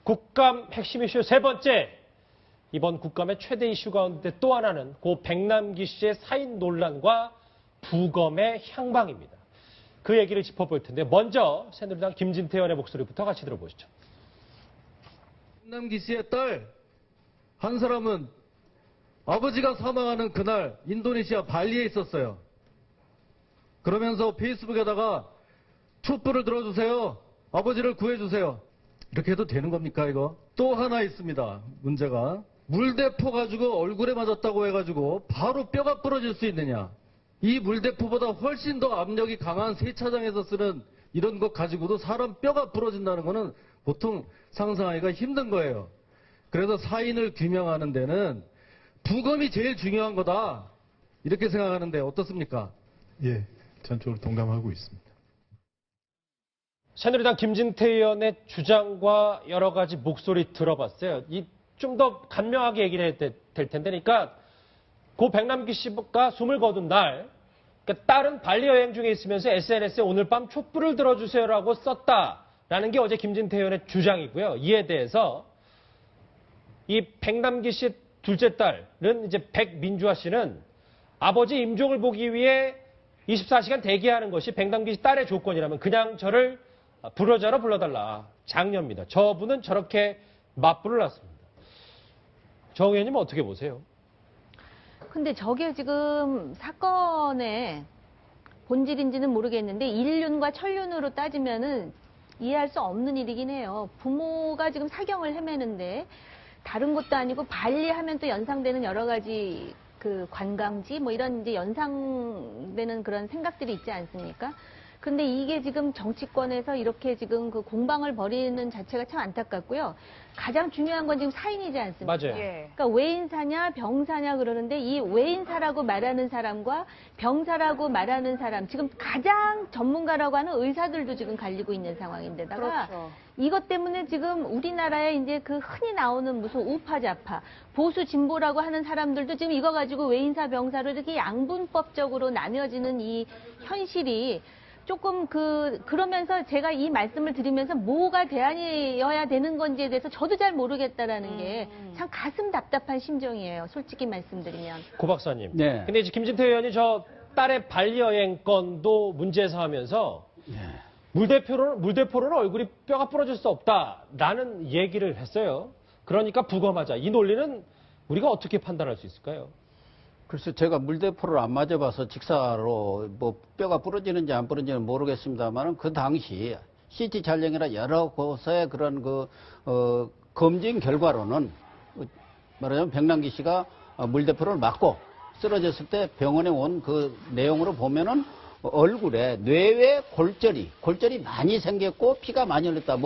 국감 핵심 이슈 세 번째. 이번 국감의 최대 이슈 가운데 또 하나는 고 백남기 씨의 사인 논란과 부검의 향방입니다. 그 얘기를 짚어볼 텐데 먼저 새누리당 김진태 의원의 목소리부터 같이 들어보시죠. 백남기 씨의 딸 한 사람은 아버지가 사망하는 그날 인도네시아 발리에 있었어요. 그러면서 페이스북에다가 촛불을 들어주세요. 아버지를 구해주세요. 이렇게 해도 되는 겁니까 이거? 또 하나 있습니다. 문제가. 물대포 가지고 얼굴에 맞았다고 해가지고 바로 뼈가 부러질 수 있느냐. 이 물대포보다 훨씬 더 압력이 강한 세차장에서 쓰는 이런 것 가지고도 사람 뼈가 부러진다는 거는 보통 상상하기가 힘든 거예요. 그래서 사인을 규명하는 데는 부검이 제일 중요한 거다. 이렇게 생각하는데 어떻습니까? 예, 전적으로 동감하고 있습니다. 새누리당 김진태 의원의 주장과 여러 가지 목소리 들어봤어요. 좀 더 간명하게 얘기를 해야 될 텐데, 그러니까 고 백남기 씨가 숨을 거둔 날, 그러니까 딸은 발리 여행 중에 있으면서 SNS에 오늘 밤 촛불을 들어주세요라고 썼다라는 게 어제 김진태 의원의 주장이고요. 이에 대해서 이 백남기 씨 둘째 딸은 이제 백민주아 씨는 아버지 임종을 보기 위해 24시간 대기하는 것이 백남기 씨 딸의 조건이라면 그냥 저를 불러자로 불러달라. 장녀입니다. 저분은 저렇게 맞불을 놨습니다. 정 의원님 어떻게 보세요? 근데 저게 지금 사건의 본질인지는 모르겠는데 인륜과 천륜으로 따지면은 이해할 수 없는 일이긴 해요. 부모가 지금 사경을 헤매는데 다른 것도 아니고 발리 하면 또 연상되는 여러 가지 그 관광지 뭐 이런 이제 연상되는 그런 생각들이 있지 않습니까? 근데 이게 지금 정치권에서 이렇게 지금 그 공방을 벌이는 자체가 참 안타깝고요. 가장 중요한 건 지금 사인이지 않습니까? 맞아요. 예. 그러니까 외인사냐 병사냐 그러는데 이 외인사라고 말하는 사람과 병사라고 말하는 사람 지금 가장 전문가라고 하는 의사들도 지금 갈리고 있는 상황인데다가 그렇죠. 이것 때문에 지금 우리나라에 이제 그 흔히 나오는 무슨 우파 좌파 보수 진보라고 하는 사람들도 지금 이거 가지고 외인사 병사로 이렇게 양분법적으로 나뉘어지는 이 현실이 조금 그러면서 제가 이 말씀을 드리면서 뭐가 대안이어야 되는 건지에 대해서 저도 잘 모르겠다라는 게 참 가슴 답답한 심정이에요. 솔직히 말씀드리면. 고 박사님. 네. 근데 이제 김진태 의원이 저 딸의 발리 여행 건도 문제에서 하면서 물대포로는 얼굴이 뼈가 부러질 수 없다라는 얘기를 했어요. 그러니까 부검하자. 이 논리는 우리가 어떻게 판단할 수 있을까요? 글쎄 제가 물대포를 안 맞아봐서 직사로 뭐 뼈가 부러지는지 안 부러지는지 모르겠습니다만 그 당시 CT 촬영이나 여러 곳의 그런 검진 결과로는 말하자면 백남기 씨가 물대포를 맞고 쓰러졌을 때 병원에 온 그 내용으로 보면은 얼굴에 뇌에 골절이 많이 생겼고 피가 많이 흘렀다.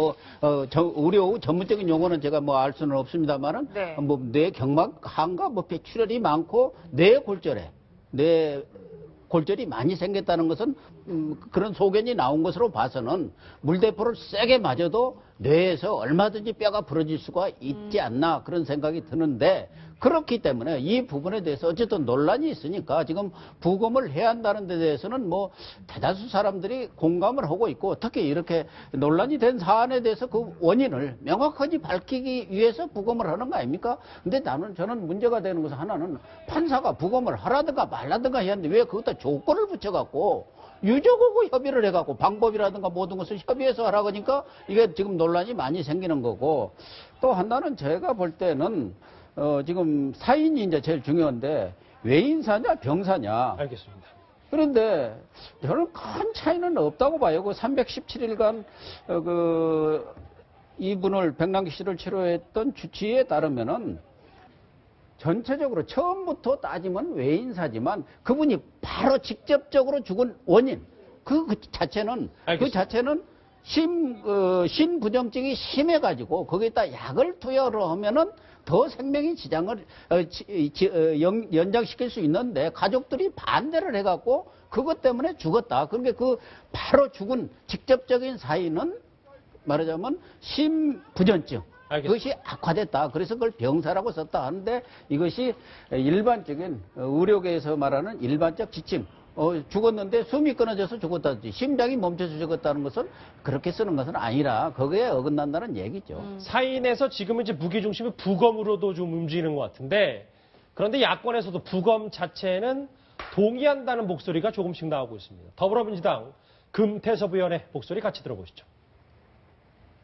우리 전문적인 용어는 제가 알 수는 없습니다만은 네. 뇌 경막항과 폐출혈이 많고 뇌 골절이 많이 생겼다는 것은 그런 소견이 나온 것으로 봐서는 물대포를 세게 맞아도 뇌에서 얼마든지 뼈가 부러질 수가 있지 않나 그런 생각이 드는데 그렇기 때문에 이 부분에 대해서 어쨌든 논란이 있으니까 지금 부검을 해야 한다는 데 대해서는 대다수 사람들이 공감을 하고 있고 특히 이렇게 논란이 된 사안에 대해서 그 원인을 명확하게 밝히기 위해서 부검을 하는 거 아닙니까? 근데 저는 문제가 되는 것은 하나는 판사가 부검을 하라든가 말라든가 해야 하는데 왜 그것도 조건을 붙여갖고 유족하고 협의를 해갖고 방법이라든가 모든 것을 협의해서 하라고 하니까 이게 지금 논란이 많이 생기는 거고 또 하나는 제가 볼 때는 지금 사인이 이제 제일 중요한데 외인사냐 병사냐. 알겠습니다. 그런데 저는 큰 차이는 없다고 봐요. 그 317일간 이분을 백남기 씨를 치료했던 주치의에 따르면은 전체적으로 처음부터 따지면 외인사지만 그분이 바로 직접적으로 죽은 원인 그 자체는 신부정증이 심해가지고 거기에다 약을 투여를 하면은 더 생명의 지장을 연장시킬 수 있는데 가족들이 반대를 해갖고 그것 때문에 죽었다. 그러니까 그 바로 죽은 직접적인 사인은 말하자면 심부전증. 그것이 악화됐다. 그래서 그걸 병사라고 썼다 하는데 이것이 일반적인 의료계에서 말하는 일반적 지침 죽었는데 숨이 끊어져서 죽었다든지 심장이 멈춰서 죽었다는 것은 그렇게 쓰는 것은 아니라 거기에 어긋난다는 얘기죠. 사인에서 지금은 이제 무게 중심이 부검으로도 좀 움직이는 것 같은데 그런데 야권에서도 부검 자체는 동의한다는 목소리가 조금씩 나오고 있습니다. 더불어민주당 금태섭 의원의 목소리 같이 들어보시죠.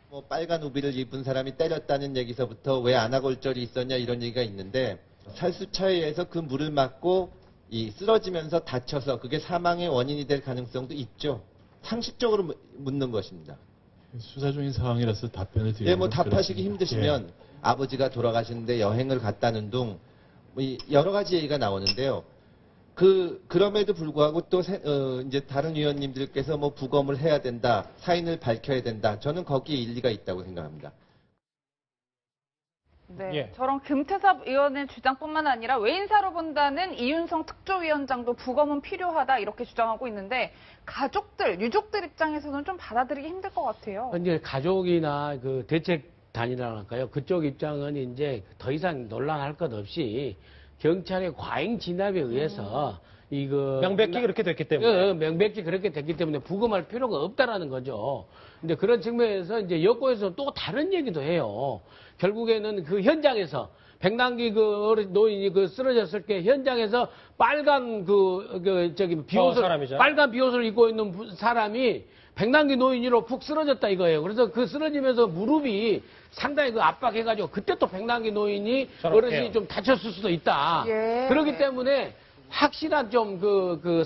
뭐 빨간 우비를 입은 사람이 때렸다는 얘기서부터 왜 안아골절이 있었냐 이런 얘기가 있는데 살수차에서 그 물을 맞고 쓰러지면서 다쳐서 그게 사망의 원인이 될 가능성도 있죠. 상식적으로 묻는 것입니다. 수사 중인 상황이라서 답변을 드리는 예, 뭐 건 답하시기 그렇습니다. 힘드시면 아버지가 돌아가시는데 여행을 갔다는 둥 여러 가지 얘기가 나오는데요. 그럼에도 불구하고 또 이제 다른 위원님들께서 뭐 부검을 해야 된다, 사인을 밝혀야 된다. 저는 거기에 일리가 있다고 생각합니다. 네, 예. 저런 금태섭 의원의 주장뿐만 아니라 외인사로 본다는 이윤성 특조위원장도 부검은 필요하다 이렇게 주장하고 있는데 가족들, 유족들 입장에서는 좀 받아들이기 힘들 것 같아요. 이제 가족이나 그 대책단이라고 할까요? 그쪽 입장은 이제 더 이상 논란할 것 없이 경찰의 과잉 진압에 의해서 명백히 그렇게 됐기 때문에. 명백히 그렇게 됐기 때문에 부검할 필요가 없다라는 거죠. 근데 그런 측면에서 이제 여권에서 또 다른 얘기도 해요. 결국에는 그 현장에서 백남기 노인이 쓰러졌을 때 현장에서 빨간 비옷을 빨간 비옷을 입고 있는 사람이 백남기 노인으로 푹 쓰러졌다 이거예요. 그래서 그 쓰러지면서 무릎이 상당히 압박해가지고 그때 또 백남기 노인이 어르신이 좀 다쳤을 수도 있다. 예. 그렇기 때문에 확실한 좀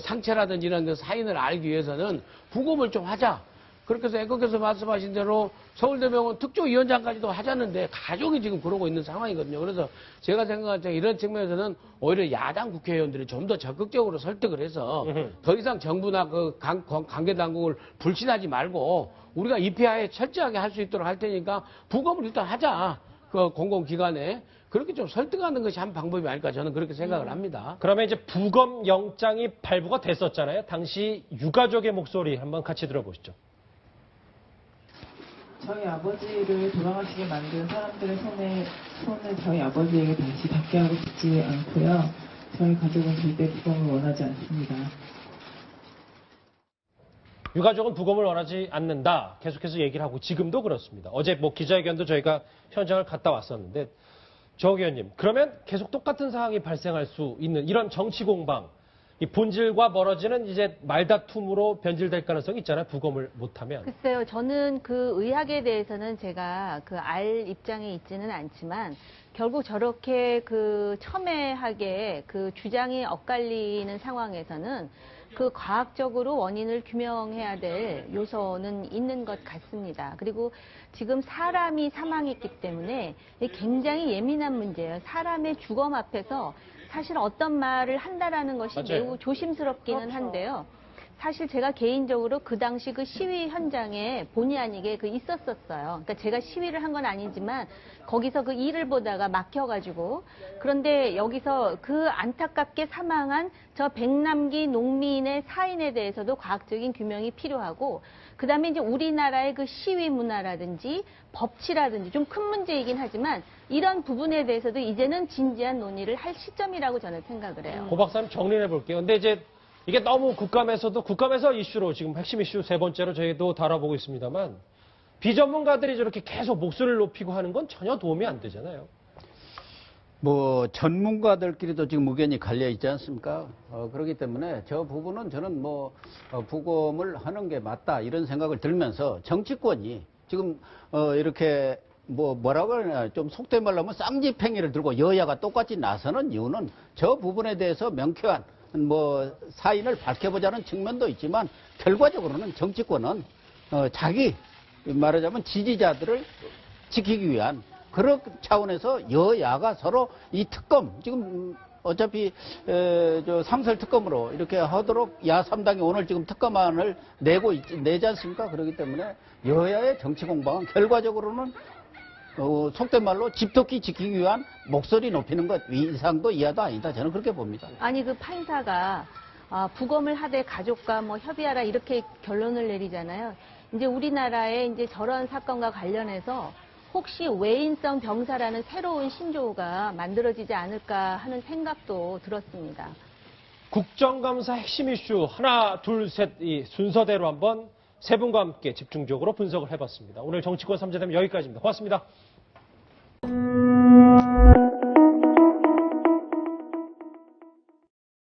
상처라든지 이런 사인을 알기 위해서는 부검을 좀 하자. 그렇게 해서 앵커께서 말씀하신 대로 서울대병원 특조위원장까지도 하자는데 가족이 지금 그러고 있는 상황이거든요. 그래서 제가 생각할 때 이런 측면에서는 오히려 야당 국회의원들이 좀 더 적극적으로 설득을 해서 더 이상 정부나 관계 당국을 불신하지 말고 우리가 입회하에 철저하게 할 수 있도록 할 테니까 부검을 일단 하자. 공공기관에. 그렇게 좀 설득하는 것이 한 방법이 아닐까 저는 그렇게 생각을 합니다. 그러면 이제 부검 영장이 발부가 됐었잖아요. 당시 유가족의 목소리 한번 같이 들어보시죠. 저희 아버지를 돌아가시게 만든 사람들의 손을 저희 아버지에게 다시 닿게 하고 싶지 않고요. 저희 가족은 절대 부검을 원하지 않습니다. 유가족은 부검을 원하지 않는다. 계속해서 얘기를 하고 지금도 그렇습니다. 어제 뭐 기자회견도 저희가 현장을 갔다 왔었는데 조 의원님, 그러면 계속 똑같은 상황이 발생할 수 있는 이런 정치 공방, 이 본질과 멀어지는 이제 말다툼으로 변질될 가능성이 있잖아요. 부검을 못하면. 글쎄요, 저는 그 의학에 대해서는 제가 알 입장에 있지는 않지만 결국 저렇게 첨예하게 주장이 엇갈리는 상황에서는 과학적으로 원인을 규명해야 될 요소는 있는 것 같습니다. 그리고 지금 사람이 사망했기 때문에 굉장히 예민한 문제예요. 사람의 주검 앞에서 사실 어떤 말을 한다라는 것이 맞아요. 매우 조심스럽기는 한데요. 사실 제가 개인적으로 그 당시 시위 현장에 본의 아니게 있었었어요. 그러니까 제가 시위를 한 건 아니지만 거기서 일을 보다가 막혀가지고 그런데 여기서 안타깝게 사망한 저 백남기 농민의 사인에 대해서도 과학적인 규명이 필요하고 그다음에 이제 우리나라의 시위 문화라든지 법치라든지 좀 큰 문제이긴 하지만 이런 부분에 대해서도 이제는 진지한 논의를 할 시점이라고 저는 생각을 해요. 고 박사님 정리해 볼게요. 근데 이제 이게 너무 국감에서 이슈로 지금 핵심 이슈 세 번째로 저희도 다뤄보고 있습니다만 비전문가들이 저렇게 계속 목소리를 높이고 하는 건 전혀 도움이 안 되잖아요. 뭐 전문가들끼리도 지금 의견이 갈려 있지 않습니까? 그렇기 때문에 저 부분은 저는 부검을 하는 게 맞다 이런 생각을 들면서 정치권이 지금 이렇게 뭐라고 하냐 좀 속된 말로 하면 쌍지팽이를 들고 여야가 똑같이 나서는 이유는 저 부분에 대해서 명쾌한 사인을 밝혀보자는 측면도 있지만 결과적으로는 정치권은 자기 말하자면 지지자들을 지키기 위한 그런 차원에서 여야가 서로 이 특검 지금 어차피 상설 특검으로 이렇게 하도록 야3당이 오늘 지금 특검안을 내지 않습니까? 그렇기 때문에 여야의 정치 공방은 결과적으로는 속된 말로 집토끼 지키기 위한 목소리 높이는 것 이상도 이하도 아니다. 저는 그렇게 봅니다. 아니 판사가 부검을 하되 가족과 협의하라 이렇게 결론을 내리잖아요. 이제 우리나라에 이제 저런 사건과 관련해서 혹시 외인성 병사라는 새로운 신조어가 만들어지지 않을까 하는 생각도 들었습니다. 국정감사 핵심 이슈 하나, 둘, 셋 이 순서대로 한번 세 분과 함께 집중적으로 분석을 해봤습니다. 오늘 정치권 3제대면 여기까지입니다. 고맙습니다.